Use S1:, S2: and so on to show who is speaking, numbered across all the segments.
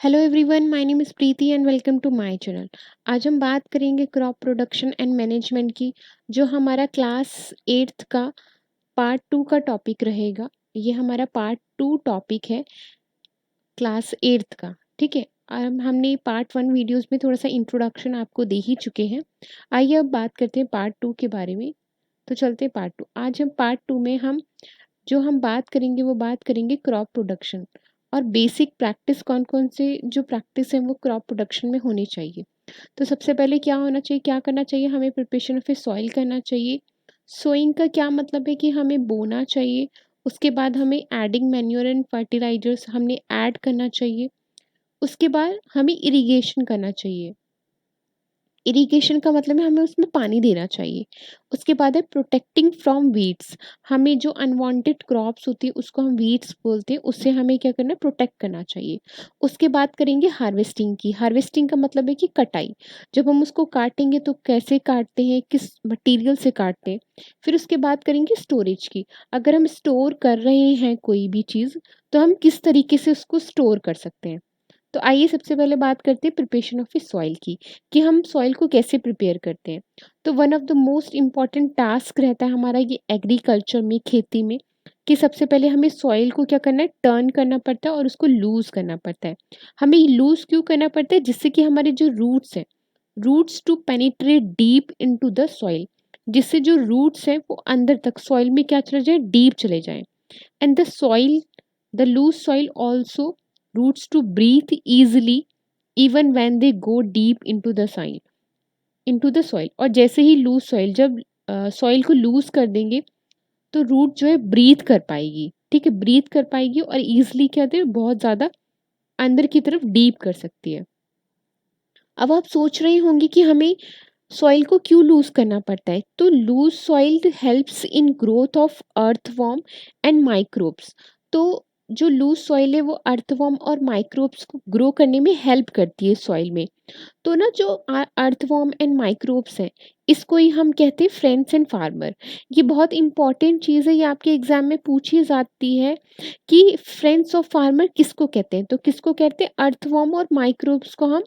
S1: Hello everyone, my name is Preeti and welcome to my channel. आज हम बात करेंगे क्रॉप प्रोडक्शन एंड मैनेजमेंट की, जो हमारा क्लास 8th का पार्ट 2 का टॉपिक रहेगा। ये हमारा पार्ट 2 टॉपिक है क्लास 8th का। ठीक है। हमने पार्ट 1 वीडियोस में थोड़ा सा इंट्रोडक्शन आपको दे ही चुके हैं। आइए अब बात करते हैं पार्ट 2 के बारे में। तो चलते हैं पार्ट 2। आज हम पार्ट 2 में हम बात करेंगे वो बात करेंगे क्रॉप प्रोडक्शन और बेसिक प्रैक्टिस कौन कौन से जो प्रैक्टिस है वो क्रॉप प्रोडक्शन में होनी चाहिए। तो सबसे पहले क्या होना चाहिए, क्या करना चाहिए, हमें प्रिपरेशन ऑफ ए सॉइल करना चाहिए। सोइंग का क्या मतलब है कि हमें बोना चाहिए। उसके बाद हमें एडिंग मैन्योर एंड फर्टिलाइजर्स हमने ऐड करना चाहिए। उसके बाद हमें इरिगेशन करना चाहिए। इरिगेशन का मतलब है हमें उसमें पानी देना चाहिए। उसके बाद है प्रोटेक्टिंग फ्रॉम वीड्स। हमें जो अनवांटेड क्रॉप्स होती है उसको हम वीड्स बोलते हैं, उससे हमें क्या करना है, प्रोटेक्ट करना चाहिए। उसके बाद करेंगे हार्वेस्टिंग की। हार्वेस्टिंग का मतलब है कि कटाई। जब हम उसको काटेंगे तो कैसे काटते हैं, किस मटेरियल से काटते हैं। फिर उसके बाद करेंगे स्टोरेज की। अगर हम स्टोर कर रहे हैं कोई भी चीज़, तो हम किस तरीके से उसको स्टोर कर सकते हैं। तो आइए सबसे पहले बात करते हैं प्रिपरेशन ऑफ ए सॉइल की, कि हम सॉइल को कैसे प्रिपेयर करते हैं। तो one of the most important task रहता है हमारा ये एग्रीकल्चर में, खेती में, कि सबसे पहले हमें सॉइल को क्या करना है, टर्न करना पड़ता है और उसको लूज करना पड़ता है। हमें लूज क्यों करना पड़ता है, जिससे कि हमारे जो रूट्स हैं, roots to penetrate deep into the soil, जिससे जो रूट्स हैं वो अंदर तक सॉइल में क्या चले जाए, डीप चले जाए। And the loose soil also roots to breathe easily even when they go deep into the soil। और जैसे ही लूज सॉइल, जब सॉइल को लूज कर देंगे तो रूट जो है ब्रीथ कर पाएगी। ठीक है, ब्रीथ कर पाएगी और इजिली क्या होता है, बहुत ज़्यादा अंदर की तरफ डीप कर सकती है। अब आप सोच रहे होंगे कि हमें सॉइल को क्यों लूज करना पड़ता है। तो loose soil helps in growth of earthworm and microbes. तो जो लूज सॉइल है वो अर्थवॉर्म और माइक्रोब्स को ग्रो करने में हेल्प करती है सॉइल में। तो ना जो अर्थवॉर्म एंड माइक्रोब्स हैं, इसको ही हम कहते हैं फ्रेंड्स एंड फार्मर। ये बहुत इंपॉर्टेंट चीज़ है, ये आपके एग्जाम में पूछी जाती है कि फ्रेंड्स ऑफ फार्मर किसको कहते हैं। तो किसको कहते हैं, अर्थवॉर्म और माइक्रोब्स को हम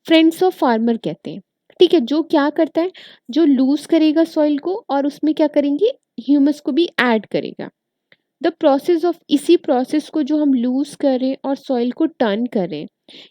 S1: फ्रेंड्स ऑफ फार्मर कहते हैं। ठीक है, जो क्या करता है, जो लूज करेगा सॉइल को और उसमें क्या करेंगे, ह्यूमस को भी ऐड करेगा। द प्रोसेस ऑफ, इसी प्रोसेस को जो हम लूज कर रहे हैं और सॉइल को टर्न कर रहे हैं,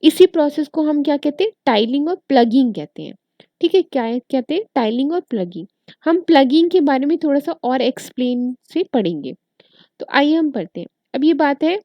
S1: इसी प्रोसेस को हम क्या कहते हैं, टाइलिंग और प्लगिंग कहते हैं। ठीक है, क्या कहते हैं, टाइलिंग और प्लगिंग। हम प्लगिंग के बारे में थोड़ा सा और एक्सप्लेन से पढ़ेंगे। तो आइए हम पढ़ते हैं। अब ये बात है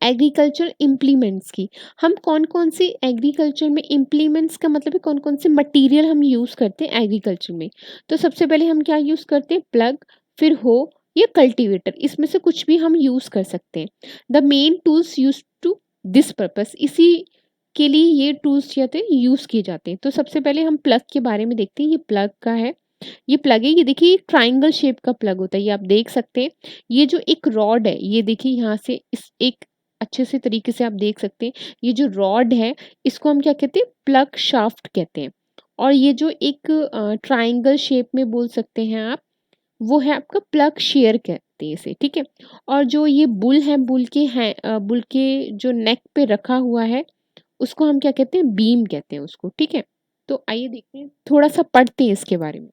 S1: एग्रीकल्चर इम्प्लीमेंट्स की। हम कौन कौन से एग्रीकल्चर में, इम्प्लीमेंट्स का मतलब है कौन कौन से मटेरियल हम यूज़ करते हैं एग्रीकल्चर में। तो सबसे पहले हम क्या यूज़ करते हैं, प्लग, फिर हो या कल्टीवेटर, इसमें से कुछ भी हम यूज़ कर सकते हैं। The main tools use to this purpose, इसी के लिए ये टूल्स जाते हैं, यूज़ किए जाते हैं। तो सबसे पहले हम प्लग के बारे में देखते हैं। ये प्लग का है, ये प्लग है, ये देखिए ट्राइंगल शेप का प्लग होता है, ये आप देख सकते हैं। ये जो एक रॉड है, ये देखिए यहाँ से इस एक अच्छे से तरीके से आप देख सकते हैं, ये जो रॉड है इसको हम क्या कहते हैं, प्लग शाफ्ट कहते हैं। और ये जो एक ट्राइंगल शेप में बोल सकते हैं आप, वो है आपका प्लग शेयर कहते हैं इसे। ठीक है। और जो ये बुल है, बुल के जो नेक पे रखा हुआ है, उसको हम क्या कहते हैं, बीम कहते हैं उसको। ठीक है। तो आइए देखते हैं, थोड़ा सा पढ़ते हैं इसके बारे में।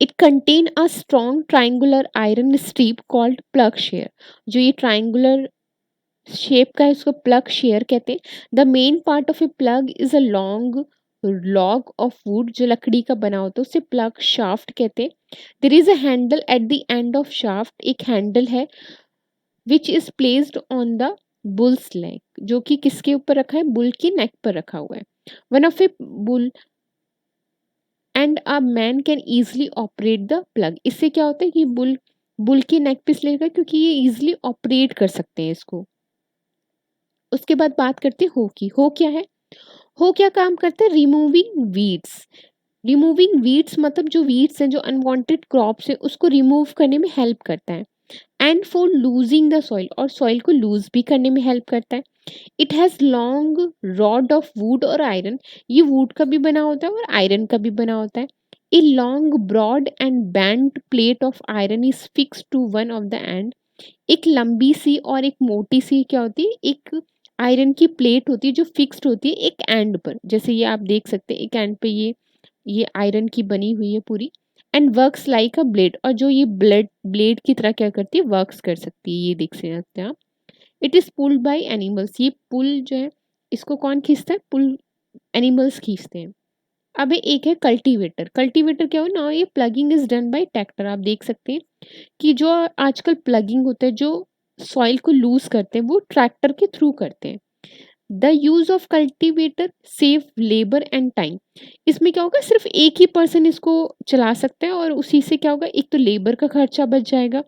S1: It contain a strong triangular iron strip called plug shear। जो ये triangular शेप का है इसको प्लग शेयर कहते हैं। The main part of A plug is a long log of would, जो लकड़ी का बना होता है उसे प्लग शाफ्ट कहते हैं। There is a handle at the end of shaft, एक हैंडल है which is placed on the bulls neck, जो कि किसके ऊपर रखा है, बुल की नेक पर रखा हुआ है। One of A bull and a man can easily operate the plug. इससे क्या होता है कि बुल बुल की नेक पे इसलिए रखा है क्योंकि ये इजिली ऑपरेट कर सकते हैं इसको। उसके बाद बात करते हैं हो की। हो क्या है, हो क्या काम करता है, रिमूविंग वीड्स। रिमूविंग वीड्स मतलब जो वीड्स हैं, जो अनवांटेड क्रॉप्स हैं, उसको रिमूव करने में हेल्प करता है। And for losing the soil, और सॉइल को लूज भी करने में हेल्प करता है। It has long rod of would और आयरन, ये वुड का भी बना होता है और आयरन का भी बना होता है। A long broad and band plate of iron is fix to one of the end, एक लंबी सी और एक मोटी सी क्या होती है, एक आयरन की प्लेट होती है जो फिक्स्ड होती है एक एंड पर, जैसे ये आप देख सकते हैं एक एंड पे ये आयरन की बनी हुई है पूरी, and works like a blade, और जो ये ब्लेड की तरह क्या करती है, वर्क्स कर सकती है, ये देख सकते हैं आप। It is pulled by animals, ये पुल जो है इसको कौन खींचता है, पुल एनिमल्स खींचते हैं। अब एक है कल्टीवेटर, कल्टीवेटर क्या हो ना, ये plugging is done by tractor, आप देख सकते हैं कि जो आजकल प्लगिंग होता है, जो सॉइल को लूज करते हैं वो ट्रैक्टर के थ्रू करते हैं। The use of cultivator save labour and time, इसमें क्या होगा, सिर्फ एक ही पर्सन इसको चला सकता है और उसी से क्या होगा, एक तो लेबर का खर्चा बच जाएगा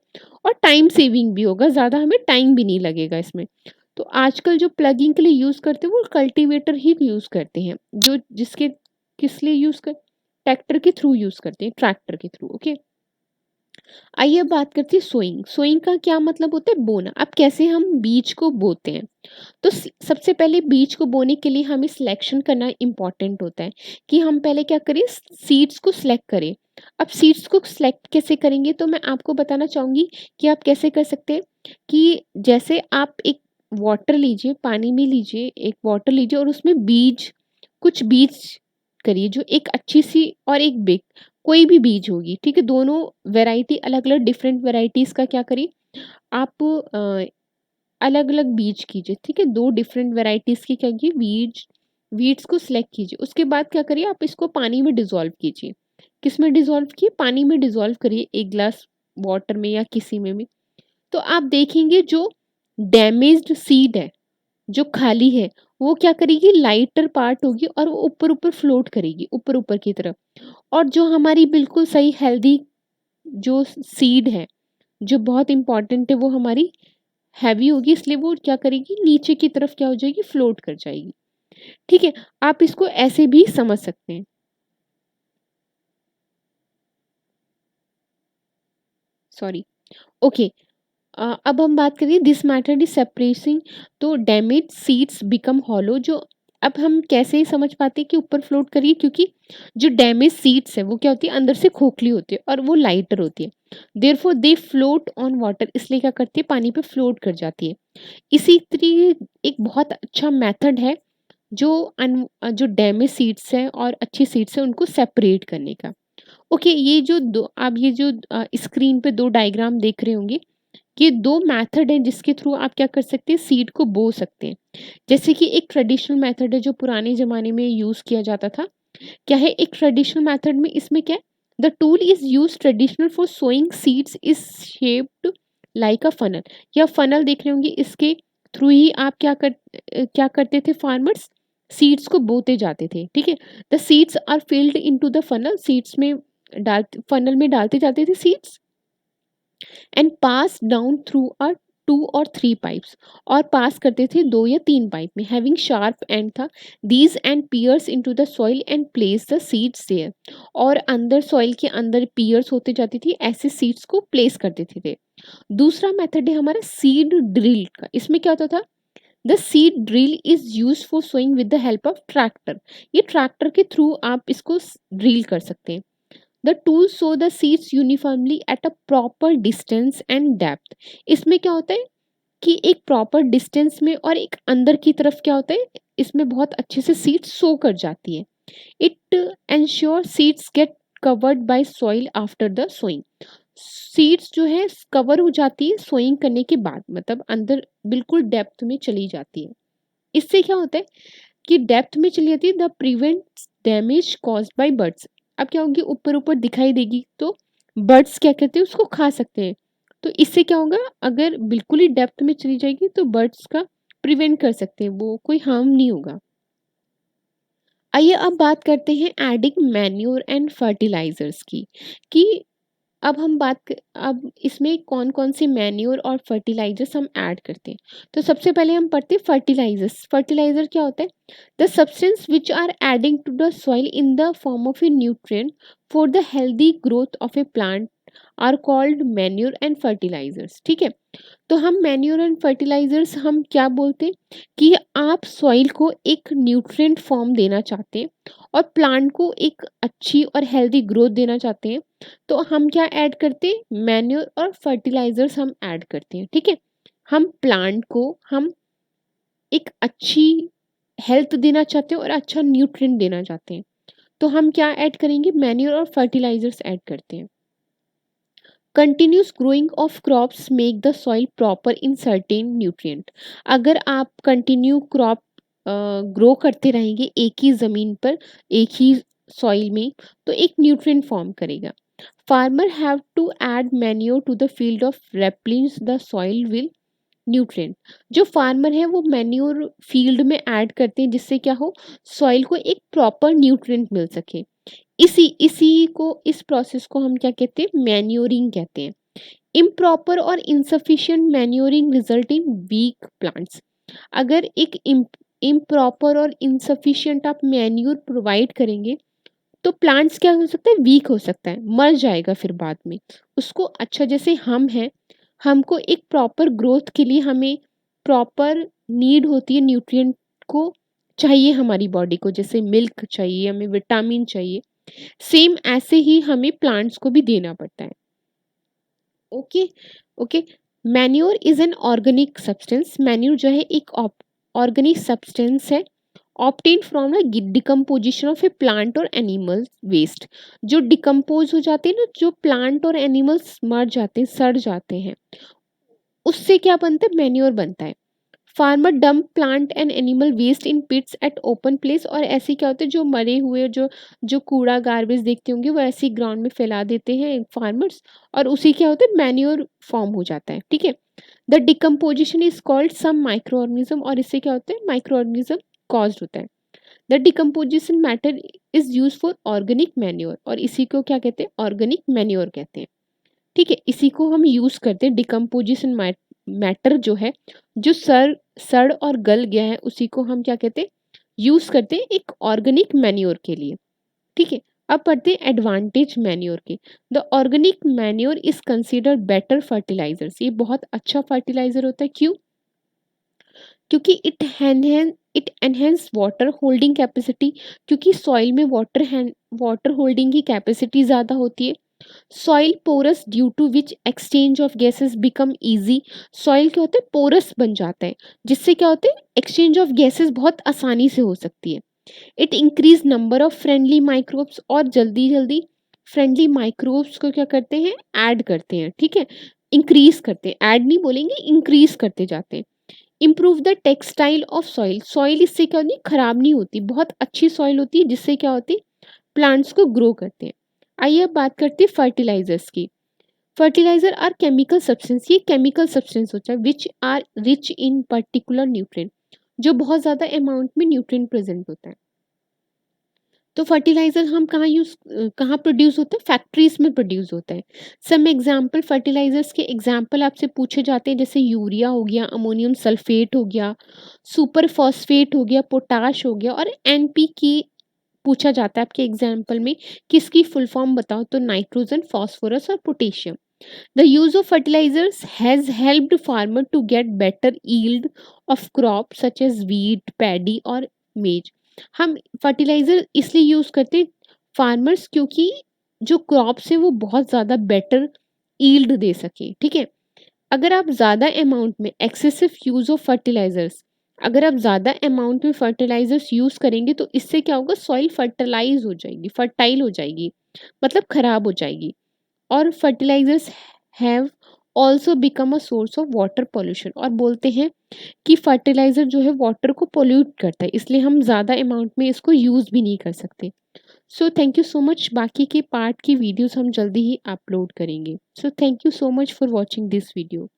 S1: और टाइम सेविंग भी होगा, ज़्यादा हमें टाइम भी नहीं लगेगा इसमें। तो आजकल जो प्लगिंग के लिए यूज़ करते हैं वो कल्टीवेटर ही यूज़ करते हैं, जो जिसके किस लिए यूज़ कर, ट्रैक्टर के थ्रू यूज़ करते हैं, ट्रैक्टर के थ्रू। ओके, आइए अब बात करते हैं सोइंग। सोइंग का क्या मतलब होता है, बोना। अब कैसे हम बीज को बोते हैं, तो सबसे पहले बीज को बोने के लिए हमें सिलेक्शन करना इम्पॉर्टेंट होता है, कि हम पहले क्या करें, सीड्स को सिलेक्ट करें। अब सीड्स को सिलेक्ट कैसे करेंगे, तो मैं आपको बताना चाहूँगी कि आप कैसे कर सकते हैं, कि जैसे आप एक वाटर लीजिए, पानी में लीजिए, एक वाटर लीजिए और उसमें बीज, कुछ बीज करिए, जो एक अच्छी सी और एक बिग, कोई भी बीज होगी, ठीक है, दोनों वैरायटी अलग अलग डिफरेंट वैरायटीज का क्या करिए, आप अलग अलग बीज कीजिए, ठीक है, दो डिफरेंट वैरायटीज की क्या कीजिए, बीज वीड्स को सिलेक्ट कीजिए। उसके बाद क्या करिए, आप इसको पानी में डिजोल्व कीजिए। किस में डिजोल्व किए, पानी में डिजोल्व करिए, एक ग्लास वाटर में या किसी में भी। तो आप देखेंगे जो डैमेज्ड सीड है, जो खाली है, वो क्या करेगी, लाइटर पार्ट होगी और वो ऊपर ऊपर फ्लोट करेगी, ऊपर ऊपर की तरफ। और जो हमारी बिल्कुल सही हेल्दी जो सीड है, जो बहुत इंपॉर्टेंट है, वो हमारी हैवी होगी, इसलिए वो क्या करेगी, नीचे की तरफ क्या हो जाएगी, फ्लोट कर जाएगी। ठीक है, आप इसको ऐसे भी समझ सकते हैं। सॉरी। ओके, अब हम बात करिए दिस मेथड इज सेपरेटिंग, तो डैमेज सीड्स बिकम हॉलो, जो अब हम कैसे समझ पाते हैं कि ऊपर फ्लोट करिए, क्योंकि जो डैमेज सीड्स है वो क्या होती है, अंदर से खोखली होती है और वो लाइटर होती है, therefore they float on water, इसलिए क्या करती है, पानी पे फ्लोट कर जाती है। इसी तरह एक बहुत अच्छा मेथड है जो जो डैमेज सीड्स हैं और अच्छी सीड्स हैं उनको सेपरेट करने का। ओके, ये जो दो आप ये जो स्क्रीन पे दो डायग्राम देख रहे होंगे, ये दो मेथड हैं जिसके थ्रू आप क्या कर सकते हैं, सीड को बो सकते हैं। जैसे कि एक ट्रेडिशनल मेथड है जो पुराने ज़माने में यूज़ किया जाता था। क्या है एक ट्रेडिशनल मेथड में, इसमें क्या है, the tool is used traditional for sowing seeds is shaped like a funnel, या फनल देख रहे होंगे, इसके थ्रू ही आप क्या करते थे, फार्मर्स सीड्स को बोते जाते थे। ठीक है, the seeds are filled into the funnel, seeds में फनल में डालते जाते थे seeds, and pass down through a 2 और 3 पाइप्स, और पास करते थे 2 या 3 पाइप में, हैविंग शार्प एंड था, these end pierce into the soil and place the seeds there, और अंदर सॉइल के अंदर पियर्स होते जाती थी, ऐसे सीड्स को प्लेस कर देते थे। दूसरा मेथड है हमारा सीड ड्रिल का, इसमें क्या होता था, the seed drill is use for sowing with the help of tractor, ये ट्रैक्टर के थ्रू आप इसको ड्रिल कर सकते हैं। The tool sow the seeds uniformly at a proper distance and depth, इसमें क्या होता है कि एक प्रॉपर डिस्टेंस में और एक अंदर की तरफ क्या होता है, इसमें बहुत अच्छे से सीड्स सो कर जाती है। It ensure seeds get covered by soil after the sowing, seeds जो है कवर हो जाती है सोइंग करने के बाद, मतलब अंदर बिल्कुल डेप्थ में चली जाती है। इससे क्या होता है कि डेप्थ में चली जाती है, the prevents damage caused by birds, अब क्या होगी, ऊपर ऊपर दिखाई देगी तो बर्ड्स क्या करते हैं, उसको खा सकते हैं। तो इससे क्या होगा, अगर बिल्कुल ही डेप्थ में चली जाएगी तो बर्ड्स का प्रिवेंट कर सकते हैं, वो कोई हार्म नहीं होगा। आइए अब बात करते हैं एडिंग मैन्योर एंड फर्टिलाइजर्स की, कि अब इसमें कौन-कौन से मैन्योर और फर्टिलाइज़र्स हम ऐड करते हैं। तो सबसे पहले हम पढ़ते हैं फर्टिलाइज़र्स। फर्टिलाइज़र क्या होता है? The substance which are adding to the soil in the form of a nutrient for the healthy growth of a plant are called manure and fertilisers. ठीक है, तो हम मैन्योर एंड फर्टिलाइजर्स हम क्या बोलते हैं कि आप सॉइल को एक न्यूट्रिएंट फॉर्म देना चाहते हैं और प्लांट को एक अच्छी और हेल्दी ग्रोथ देना चाहते हैं, तो हम क्या ऐड करते हैं, मैन्योर और फर्टिलाइजर्स हम ऐड करते हैं। ठीक है, हम प्लांट को हम एक अच्छी हेल्थ देना चाहते हैं और अच्छा न्यूट्रिएंट देना चाहते हैं, तो हम क्या ऐड करेंगे, मैन्योर और फर्टिलाइजर्स ऐड करते हैं। Continuous growing of crops make the soil proper in certain nutrient. अगर आप कंटिन्यू क्रॉप ग्रो करते रहेंगे एक ही ज़मीन पर, एक ही सॉइल में, तो एक न्यूट्रिएंट फॉर्म करेगा। Farmer have to add manure to the field of replenish the soil will nutrient. जो फार्मर है वो मैन्योर फील्ड में ऐड करते हैं, जिससे क्या हो, सॉइल को एक प्रॉपर न्यूट्रिएंट मिल सके। इस प्रोसेस को हम क्या कहते हैं, मैन्योरिंग कहते हैं। इम्प्रॉपर और insufficient manuring result in weak plants. अगर एक इम्प्रॉपर और इनसफिशिएंट आप मैन्योर प्रोवाइड करेंगे, तो प्लांट्स क्या हो सकता है, वीक हो सकता है, मर जाएगा फिर बाद में। उसको अच्छा, जैसे हम हैं, हमको एक प्रॉपर ग्रोथ के लिए हमें प्रॉपर नीड होती है न्यूट्रिएंट को, चाहिए हमारी बॉडी को, जैसे मिल्क चाहिए, हमें विटामिन चाहिए, सेम ऐसे ही हमें प्लांट्स को भी देना पड़ता है। Okay okay. Manure is an organic substance. Manure जो है एक ऑर्गेनिक सब्सटेंस है, obtain from the decomposition of a plant और एनिमल वेस्ट। जो डिकम्पोज हो जाते हैं ना, जो प्लांट और एनिमल्स मर जाते हैं, सड़ जाते हैं, उससे क्या बनता है, मैन्योर बनता है। Farmer dump plant and animal waste in pits at open place. और ऐसे क्या होता है, जो मरे हुए जो जो कूड़ा गार्बेज देखते होंगे, वो ऐसे ग्राउंड में फैला देते हैं फार्मर्स, और उसी क्या होता है, मैन्योर फॉर्म हो जाता है। ठीक है, the decomposition is called some microorganism. और इससे क्या होता है, माइक्रो ऑर्गेनिज्म कॉज्ड होता है। The decomposition matter is use for organic manure. और इसी को क्या कहते हैं, ऑर्गेनिक मैन्योर कहते हैं। ठीक है, इसी को हम यूज करते हैं, डिकम्पोजिशन मैटर जो है, जो सड़ और गल गया है, उसी को हम क्या कहते हैं, यूज करते हैं एक ऑर्गेनिक मैन्योर के लिए। ठीक है, अब पढ़ते हैं एडवांटेज मैन्योर के। The organic manure is considered better fertilisers. ये बहुत अच्छा फर्टिलाइजर होता है। क्यों? क्योंकि it enhance water holding capacity. क्योंकि सॉइल में वाटर होल्डिंग की कैपेसिटी ज़्यादा होती है। Soil porous due to which exchange of gases become easy. Soil क्या होता है, पोरस बन जाता है, जिससे क्या होता है, एक्सचेंज ऑफ गैसेस बहुत आसानी से हो सकती है। It increase number of friendly microbes. और जल्दी जल्दी फ्रेंडली माइक्रोब्स को क्या करते हैं, ऐड करते हैं। ठीक है, इंक्रीज करते हैं, ऐड नहीं बोलेंगे, इंक्रीज करते जाते हैं। Improve the textile of soil. Soil इससे क्या होती, खराब नहीं होती, बहुत अच्छी सॉइल होती है, जिससे क्या होती, प्लांट्स को ग्रो करते हैं। आइए अब बात करते हैं फर्टिलाइजर्स की। Fertiliser are chemical substance. ये केमिकल सब्सटेंस होता है which are rich in particular nutrient, जो बहुत ज़्यादा अमाउंट में न्यूट्रिएंट प्रेजेंट होता है। तो फर्टिलाइजर हम कहाँ प्रोड्यूस होता है, फैक्ट्रीज में प्रोड्यूस होता है। सम एग्जाम्पल फर्टिलाइजर्स के एग्जाम्पल आपसे पूछे जाते हैं, जैसे यूरिया हो गया, अमोनियम सल्फेट हो गया, सुपर फॉस्फेट हो गया, पोटाश हो गया, और एनपी की पूछा जाता है आपके एग्जाम्पल में, किसकी फुल फॉर्म बताओ, तो नाइट्रोजन, फास्फोरस और potassium. The use of fertilisers has helped farmer to get better yield of crop such as wheat, paddy और मेज। हम फर्टिलाइजर इसलिए यूज करते हैं फार्मर्स, क्योंकि जो क्रॉप्स है वो बहुत ज़्यादा बेटर यील्ड दे सके। ठीक है, अगर आप ज़्यादा अमाउंट में एक्सेसिव यूज ऑफ फर्टिलाइजर्स, अगर आप ज़्यादा अमाउंट में फर्टिलाइजर्स यूज़ करेंगे, तो इससे क्या होगा, सॉइल फर्टिलाइज हो जाएगी, फर्टाइल हो जाएगी, मतलब खराब हो जाएगी। और fertilisers have also become a source of water pollution. और बोलते हैं कि फर्टिलाइजर जो है वाटर को पोल्यूट करता है, इसलिए हम ज़्यादा अमाउंट में इसको यूज़ भी नहीं कर सकते। So thank you so much. बाकी के पार्ट की वीडियोस हम जल्दी ही अपलोड करेंगे। So thank you so much for watching this video.